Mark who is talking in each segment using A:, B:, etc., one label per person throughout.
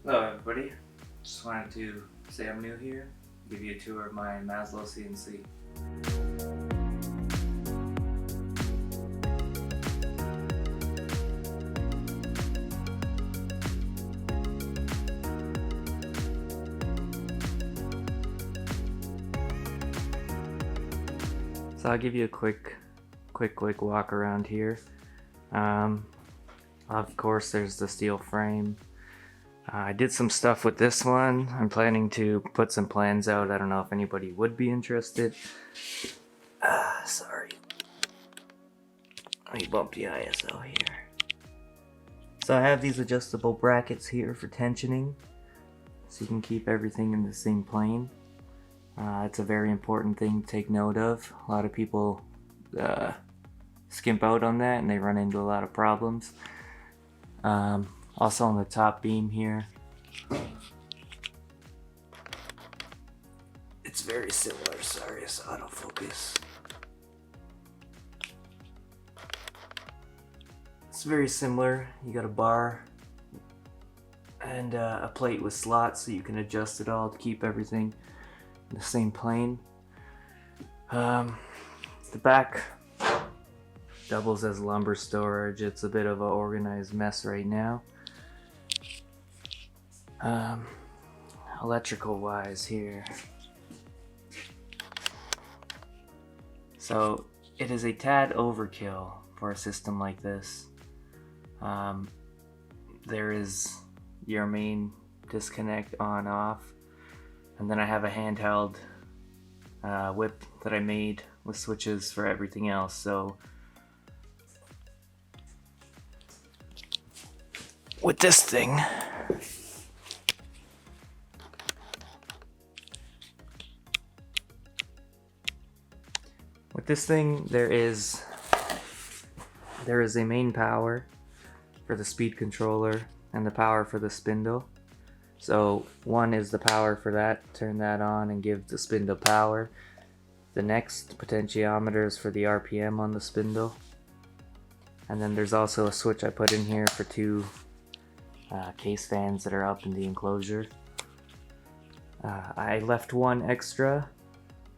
A: Hello everybody, just wanted to say I'm new here, give you a tour of my Maslow CNC. So I'll give you a quick walk around here. Of course there's the steel frame. I did some stuff with this one. I'm planning to put some plans out. I don't know if anybody would be interested. Sorry. Let me bump the ISO here. So I have these adjustable brackets here for tensioning, so you can keep everything in the same plane. It's a very important thing to take note of. A lot of people skimp out on that and they run into a lot of problems. Also on the top beam here, it's very similar. Sorry, it's autofocus. It's very similar. You got a bar and a plate with slots so you can adjust it all to keep everything in the same plane. The back doubles as lumber storage. It's a bit of an organized mess right now. Electrical wise here, so it is a tad overkill for a system like this. There is your main disconnect on off, and then I have a handheld whip that I made with switches for everything else. So with this thing, there is a main power for the speed controller and the power for the spindle. So one is the power for that, turn that on and give the spindle power. The next potentiometer is for the RPM on the spindle. And then there's also a switch I put in here for two case fans that are up in the enclosure. I left one extra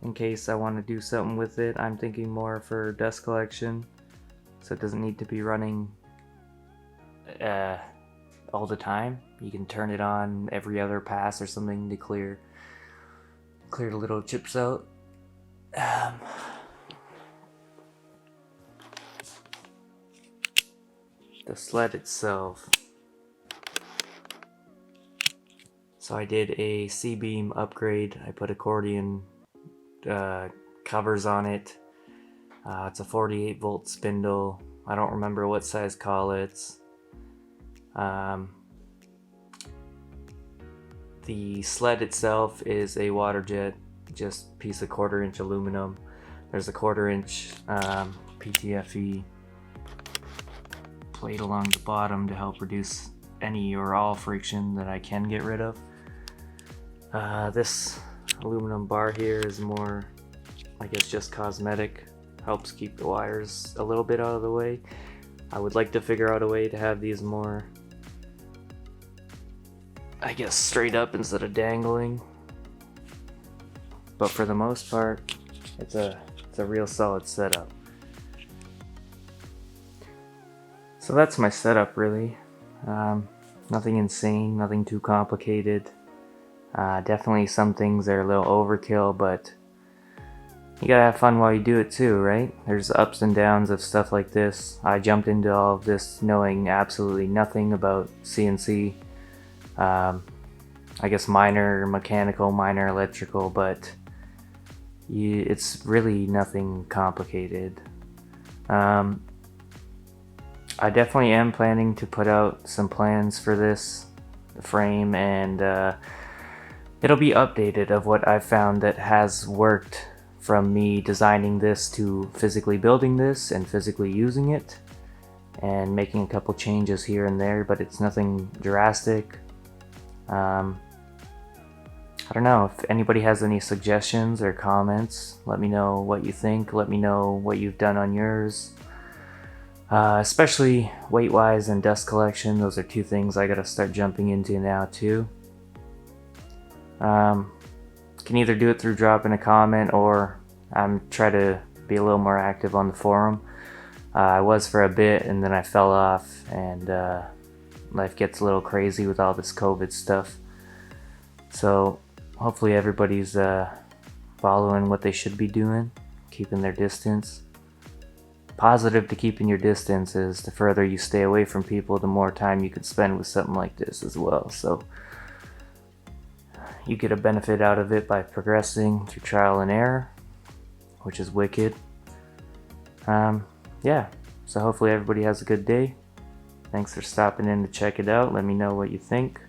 A: in case I want to do something with it. I'm thinking more for dust collection, so it doesn't need to be running all the time. You can turn it on every other pass or something to clear the little chips out. The sled itself. So I did a C-beam upgrade. I put accordion covers on it. It's a 48 volt spindle. I don't remember what size cowl it's. The sled itself is a water jet, just piece of 1/4 inch aluminum. There's a 1/4 inch PTFE plate along the bottom to help reduce any or all friction that I can get rid of. This aluminum bar here is more, I guess, just cosmetic. Helps keep the wires a little bit out of the way. I would like to figure out a way to have these more, I guess, straight up instead of dangling. But for the most part, it's a real solid setup. So that's my setup, really. Nothing insane, nothing too complicated. Definitely some things are a little overkill, but you gotta have fun while you do it too, right? There's ups and downs of stuff like this. I jumped into all of this knowing absolutely nothing about CNC. I guess minor mechanical, minor electrical, but it's really nothing complicated. I definitely am planning to put out some plans for this frame, and it'll be updated of what I've found that has worked from me designing this to physically building this and physically using it and making a couple changes here and there, but it's nothing drastic. I don't know if anybody has any suggestions or comments. Let me know what you think. Let me know what you've done on yours. especially weight-wise and dust collection. Those are two things I gotta start jumping into now too. Can either do it through dropping a comment, or I'm try to be a little more active on the forum. I was for a bit, and then I fell off, and life gets a little crazy with all this COVID stuff. So hopefully everybody's following what they should be doing, keeping their distance. Positive to keeping your distance is the further you stay away from people, the more time you can spend with something like this as well. So you get a benefit out of it by progressing through trial and error, which is wicked. Yeah, so hopefully everybody has a good day. Thanks for stopping in to check it out. Let me know what you think.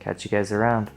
A: Catch you guys around.